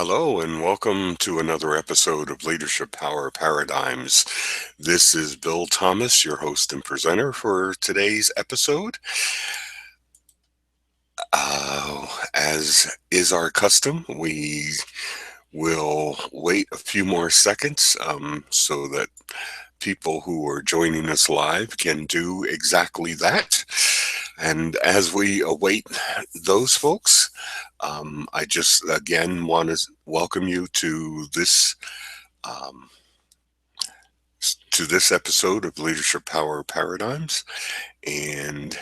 Hello, and welcome to another episode of Leadership Power Paradigms. This is Bill Thomas, your host and presenter for today's episode. As is our custom, we will wait a few more seconds so that people who are joining us live can do exactly that. And as we await those folks, I just again want to welcome you um, to this episode of Leadership Power Paradigms. And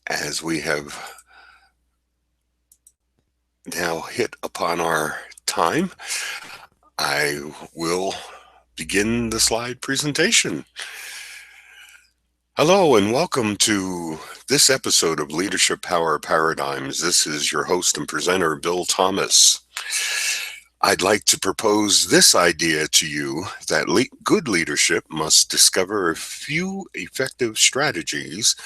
as we have now hit upon our time, I will begin the slide presentation. Hello, and welcome to this episode of Leadership Power Paradigms. This is your host and presenter, Bill Thomas. I'd like to propose this idea to you that good leadership must discover a few effective strategies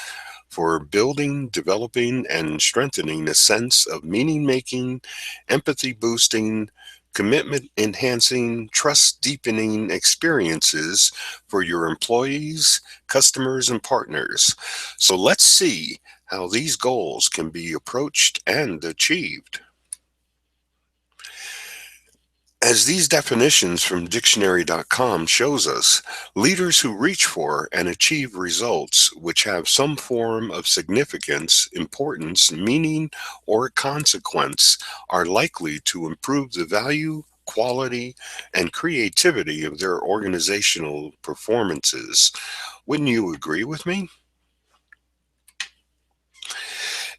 for building, developing, and strengthening a sense of meaning making, empathy boosting, commitment enhancing, trust deepening experiences for your employees, customers, and partners. So let's see how these goals can be approached and achieved. As these definitions from dictionary.com shows us, leaders who reach for and achieve results which have some form of significance, importance, meaning, or consequence are likely to improve the value, quality, and creativity of their organizational performances. Wouldn't you agree with me?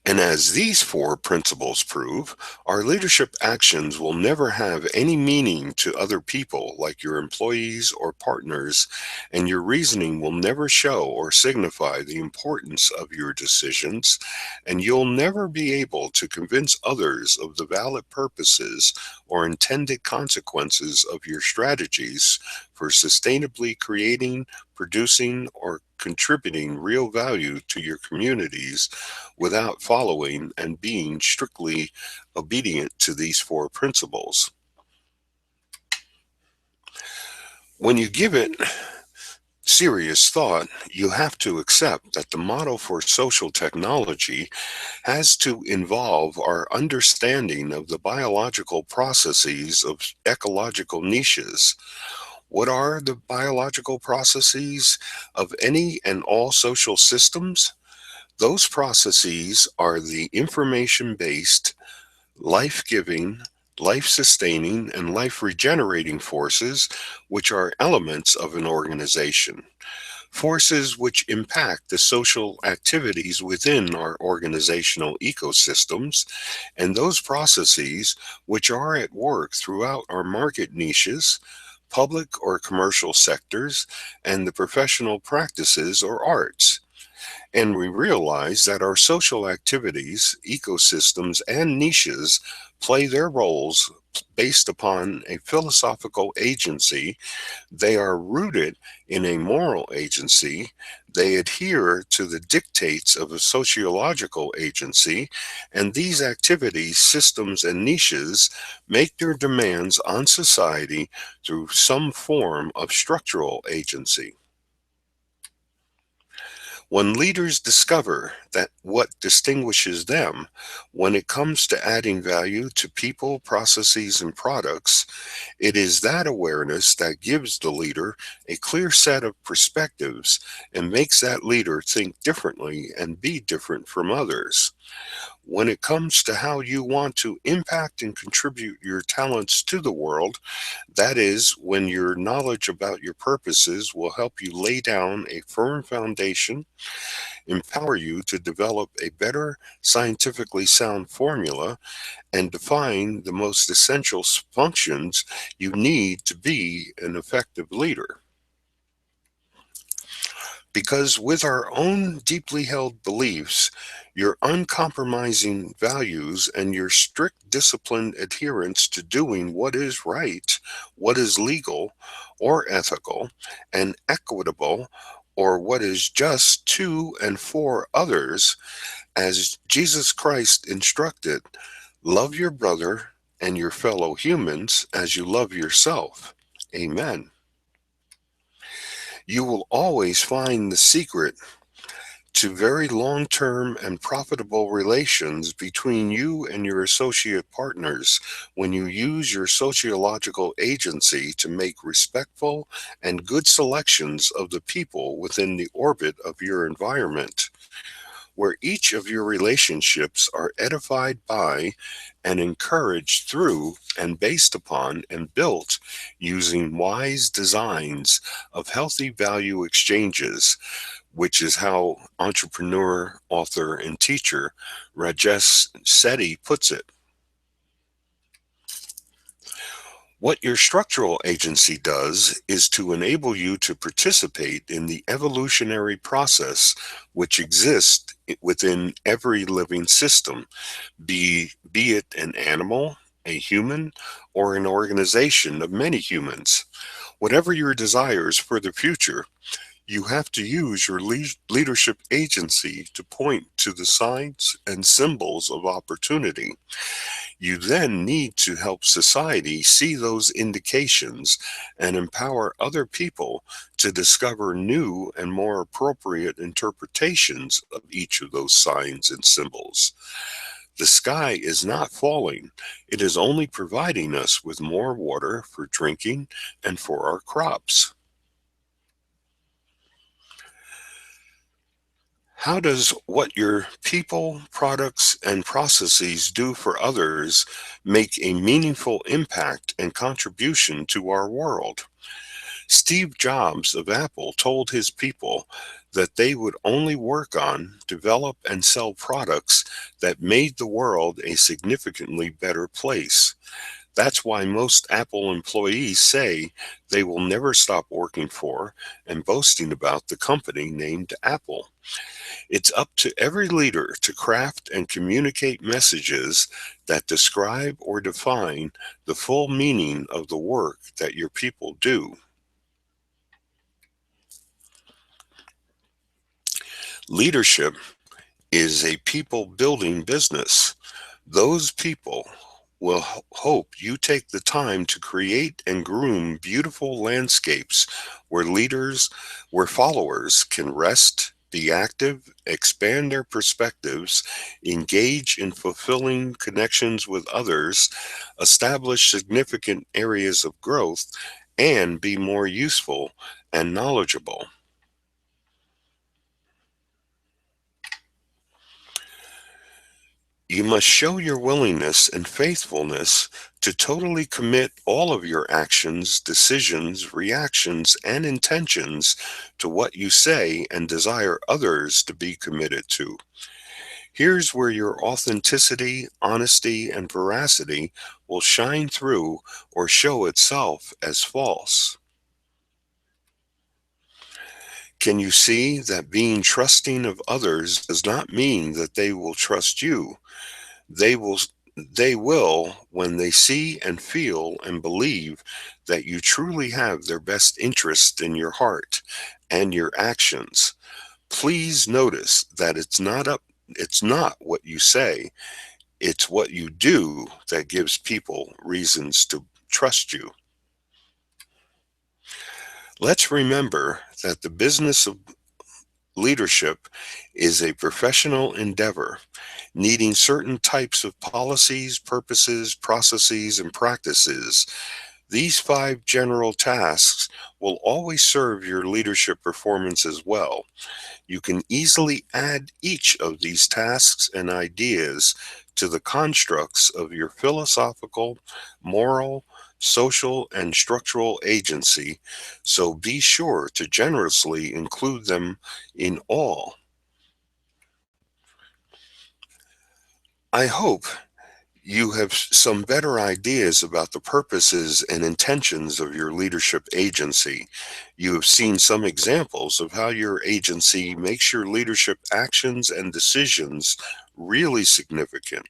And as these four principles prove, our leadership actions will never have any meaning to other people like your employees or partners, and your reasoning will never show or signify the importance of your decisions, and you'll never be able to convince others of the valid purposes or intended consequences of your strategies for sustainably creating, producing, or contributing real value to your communities without following and being strictly obedient to these four principles. When you give it serious thought, you have to accept that the model for social technology has to involve our understanding of the biological processes of ecological niches. What are the biological processes of any and all social systems? Those processes are the information based, life giving, life sustaining, and life regenerating forces which are elements of an organization. Forces which impact the social activities within our organizational ecosystems, and those processes which are at work throughout our market niches, public or commercial sectors, and the professional practices or arts. And we realize that our social activities, ecosystems, and niches play their roles based upon a philosophical agency. They are rooted in a moral agency. They adhere to the dictates of a sociological agency. And these activities, systems, and niches make their demands on society through some form of structural agency. When leaders discover that what distinguishes them when it comes to adding value to people, processes, and products, it is that awareness that gives the leader a clear set of perspectives and makes that leader think differently and be different from others. When it comes to how you want to impact and contribute your talents to the world, that is, when your knowledge about your purposes will help you lay down a firm foundation, empower you to develop a better scientifically sound formula, and define the most essential functions you need to be an effective leader. Because with our own deeply held beliefs, your uncompromising values, and your strict disciplined adherence to doing what is right, what is legal or ethical and equitable, or what is just to and for others, as Jesus Christ instructed, love your brother and your fellow humans as you love yourself. Amen. You will always find the secret to very long term and profitable relations between you and your associate partners when you use your sociological agency to make respectful and good selections of the people within the orbit of your environment, where each of your relationships are edified by and encouraged through and based upon and built using wise designs of healthy value exchanges, which is how entrepreneur, author, and teacher Rajesh Sethi puts it. What your structural agency does is to enable you to participate in the evolutionary process which exists within every living system, be it an animal, a human, or an organization of many humans. Whatever your desires for the future, you have to use your leadership agency to point to the signs and symbols of opportunity. You then need to help society see those indications and empower other people to discover new and more appropriate interpretations of each of those signs and symbols. The sky is not falling, it is only providing us with more water for drinking and for our crops. How does what your people, products, and processes do for others make a meaningful impact and contribution to our world? Steve Jobs of Apple told his people that they would only work on, develop, and sell products that made the world a significantly better place. That's why most Apple employees say they will never stop working for and boasting about the company named Apple. It's up to every leader to craft and communicate messages that describe or define the full meaning of the work that your people do. Leadership is a people building business. Those people will hope you take the time to create and groom beautiful landscapes where where followers can rest, be active, expand their perspectives, engage in fulfilling connections with others, establish significant areas of growth, and be more useful and knowledgeable. You must show your willingness and faithfulness to totally commit all of your actions, decisions, reactions, and intentions to what you say and desire others to be committed to. Here's where your authenticity, honesty, and veracity will shine through or show itself as false. Can you see that being trusting of others does not mean that they will trust you? They will they will when they see and feel and believe that you truly have their best interest in your heart and your actions. Please notice that it's not what you say, it's what you do that gives people reasons to trust you. Let's remember that the business of leadership is a professional endeavor needing certain types of policies, purposes, processes, and practices. These five general tasks will always serve your leadership performance as well. You can easily add each of these tasks and ideas to the constructs of your philosophical, moral, social, and structural agency, so be sure to generously include them in all. I hope you have some better ideas about the purposes and intentions of your leadership agency. You have seen some examples of how your agency makes your leadership actions and decisions really significant,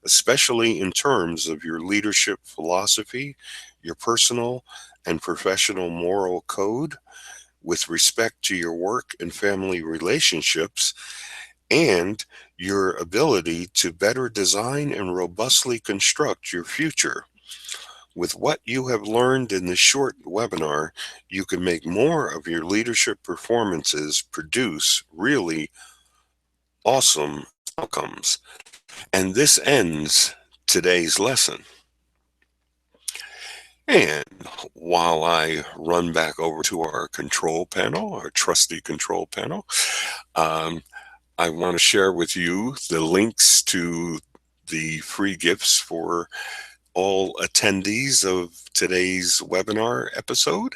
especially in terms of your leadership philosophy, your personal and professional moral code with respect to your work and family relationships, and your ability to better design and robustly construct your future. With what you have learned in this short webinar, you can make more of your leadership performances produce really awesome outcomes. And this ends today's lesson. And while I run back over to our control panel, our trusty control panel, um, I want to share with you the links to the free gifts for all attendees of today's webinar episode.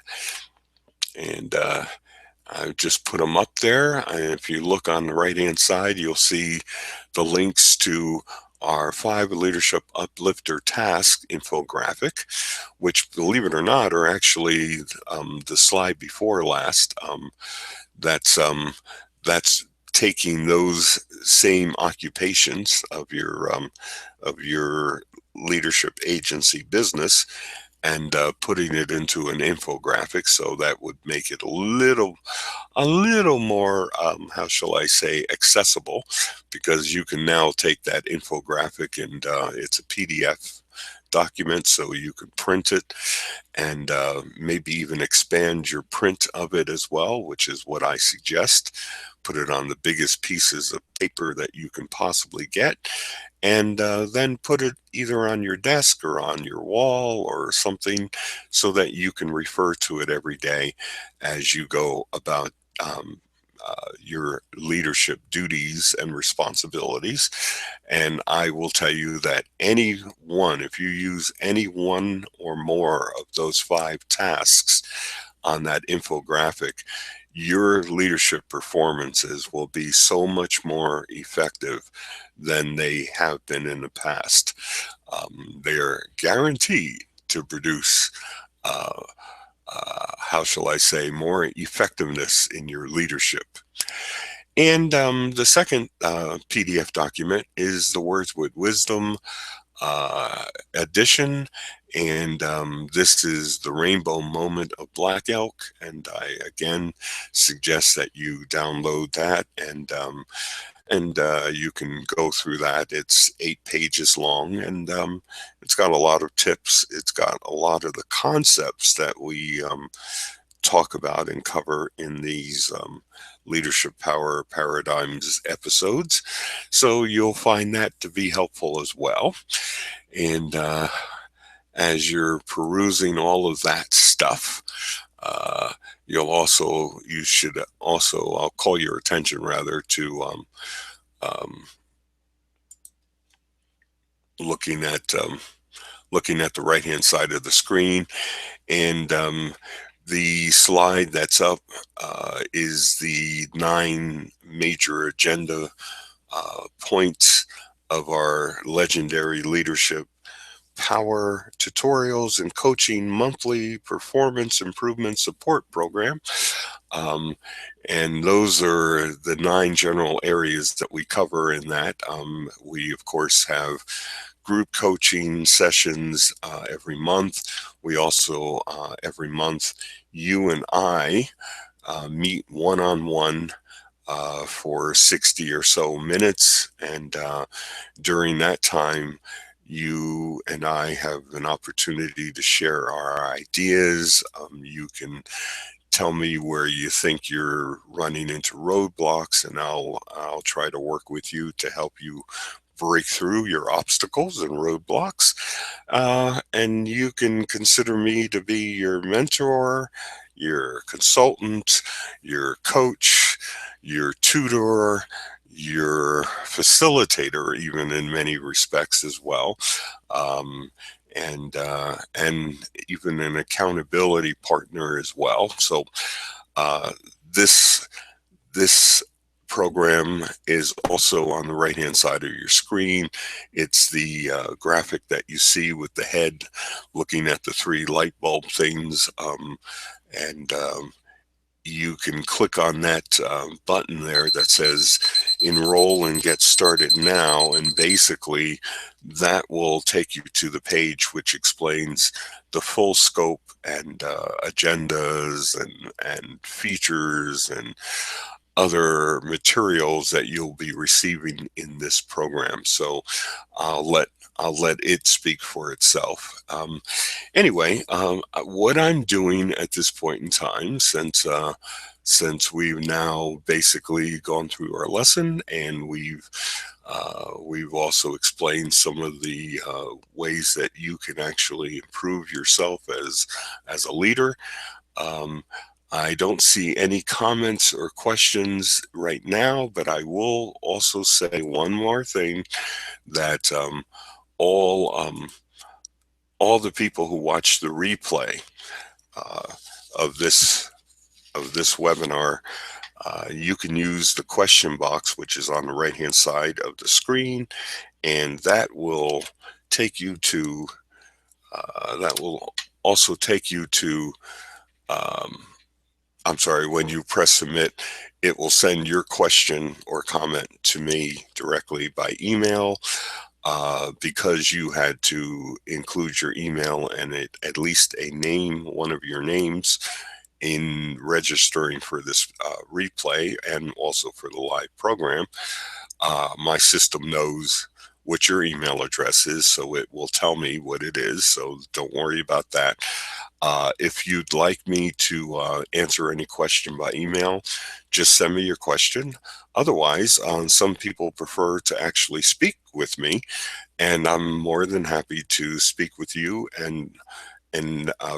And I just put them up there. And if you look on the right-hand side, you'll see the links to our 5 Leadership Uplifter Task infographic, which, believe it or not, are actually the slide before last. That's taking those same occupations of your leadership agency business and putting it into an infographic, so that would make it a little more, how shall I say, accessible, because you can now take that infographic and it's a PDF document, so you can print it and maybe even expand your print of it as well, which is what I suggest. Put it on the biggest pieces of paper that you can possibly get, and then put it either on your desk or on your wall or something, so that you can refer to it every day as you go about your leadership duties and responsibilities. And I will tell you that if you use any one or more of those 5 tasks on that infographic, your leadership performances will be so much more effective than they have been in the past. They are guaranteed to produce, how shall I say, more effectiveness in your leadership. And the second PDF document is the Words with Wisdom edition, and this is the Rainbow Moment of Black Elk, and I again suggest that you download that, and you can go through that. It's 8 pages long, and it's got a lot of tips. It's got a lot of the concepts that we talk about and cover in these Leadership Power Paradigms episodes. So you'll find that to be helpful as well. And as you're perusing all of that stuff, you should also, I'll call your attention rather to looking at the right-hand side of the screen, and the slide that's up is the 9 major agenda points of our legendary Leadership Power Tutorials and Coaching Monthly Performance Improvement Support Program. And those are the 9 general areas that we cover in that. We, of course, have group coaching sessions every month. We also, every month, you and I meet one-on-one for 60 or so minutes. And during that time, you and I have an opportunity to share our ideas. You can tell me where you think you're running into roadblocks, and I'll try to work with you to help you break through your obstacles and roadblocks. And you can consider me to be your mentor, your consultant, your coach, your tutor, your facilitator, even in many respects as well, and even an accountability partner as well. So this program is also on the right-hand side of your screen. It's the graphic that you see with the head looking at the 3 light bulb things, and you can click on that button there that says enroll and get started now, and basically that will take you to the page which explains the full scope and agendas and features and other materials that you'll be receiving in this program. So I'll let I'll let it speak for itself. Anyway, what I'm doing at this point in time, since we've now basically gone through our lesson, and we've also explained some of the ways that you can actually improve yourself as a leader. Um, I don't see any comments or questions right now, but I will also say one more thing, that all all the people who watch the replay uh, of this webinar, you can use the question box, which is on the right hand side of the screen, and that will also take you to um, I'm sorry, when you press submit, it will send your question or comment to me directly by email. Because you had to include your email and at least a name, one of your names, in registering for this replay and also for the live program. My system knows what your email address is, so it will tell me what it is. So don't worry about that. If you'd like me to answer any question by email, just send me your question. Otherwise, some people prefer to actually speak with me, and I'm more than happy to speak with you and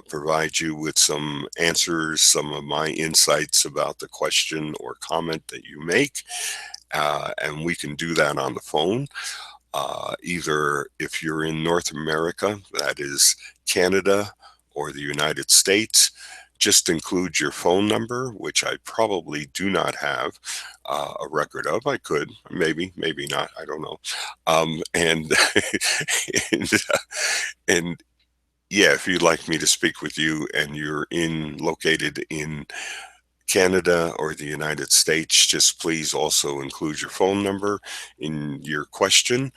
provide you with some answers, some of my insights about the question or comment that you make. And we can do that on the phone. Either if you're in North America, that is Canada or the United States, just include your phone number, which I probably do not have a record of. I could, maybe not. I don't know. And, and, and yeah, if you'd like me to speak with you and you're located in Canada or the United States, just please also include your phone number in your question,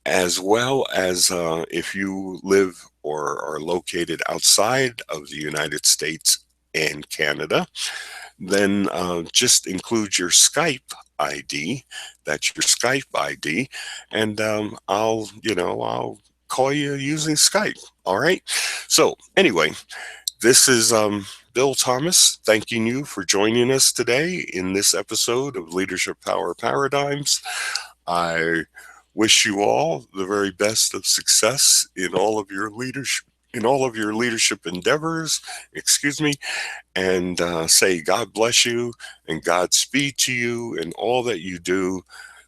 as well as if you live or are located outside of the United States and Canada, then just include your Skype ID. That's your Skype ID, and I'll call you using Skype. All right. So anyway, this is Bill Thomas thanking you for joining us today in this episode of Leadership Power Paradigms. I wish you all the very best of success in all of your leadership endeavors, excuse me, and say God bless you and Godspeed to you in all that you do.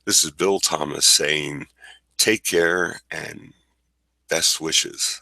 This is Bill Thomas saying take care and best wishes.